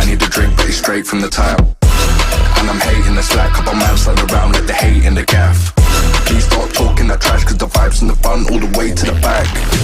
need a drink, but it's straight from the tap. And I'm hating the slack, couple man slide around like the hate in the gaff. Please stop talking that trash, cause the vibes in the front all the way to the back.